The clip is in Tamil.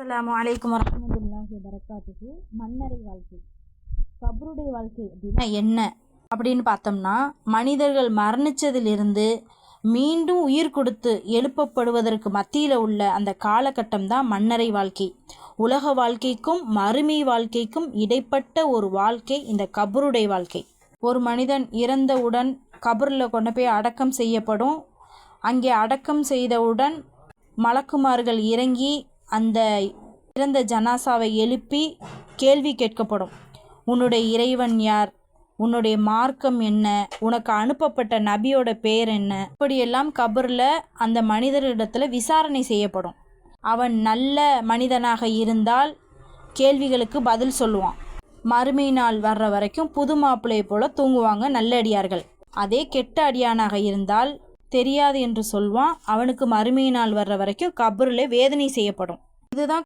அஸ்ஸலாமு அலைக்கும் வரஹ்மத்துல்லாஹி வபரகாத்துஹு. மன்னரை வாழ்க்கை, கபருடைய வாழ்க்கை அப்படின்னா என்ன அப்படின்னு பார்த்தோம்னா, மனிதர்கள் மரணிச்சதிலிருந்து மீண்டும் உயிர் கொடுத்து எழுப்பப்படுவதற்கு மத்தியில் உள்ள அந்த காலகட்டம் தான் மன்னரை வாழ்க்கை. உலக வாழ்க்கைக்கும் மறுமை வாழ்க்கைக்கும் இடைப்பட்ட ஒரு வாழ்க்கை இந்த கபருடைய வாழ்க்கை. ஒரு மனிதன் இறந்தவுடன் கபரில் கொண்டு போய் அடக்கம் செய்யப்படும். அங்கே அடக்கம் செய்தவுடன் மலக்குமார்கள் இறங்கி அந்த இறந்த ஜனாசாவை எழுப்பி கேள்வி கேட்கப்படும். உன்னுடைய இறைவன் யார், உன்னுடைய மார்க்கம் என்ன, உனக்கு அனுப்பப்பட்ட நபியோட பெயர் என்ன, இப்படியெல்லாம் கபரில் அந்த மனிதரிடத்தில் விசாரணை செய்யப்படும். அவன் நல்ல மனிதனாக இருந்தால் கேள்விகளுக்கு பதில் சொல்லுவான். மறுமை நாள் வர்ற வரைக்கும் புது மாப்பிள்ளை போல தூங்குவாங்க நல்லடியார்கள். அதே கெட்ட அடியானாக இருந்தால் தெரியாது என்று சொல்வான். அவனுக்கு மறுமை நாள் வர்ற வரைக்கும் கபரில் வேதனை செய்யப்படும். இதுதான்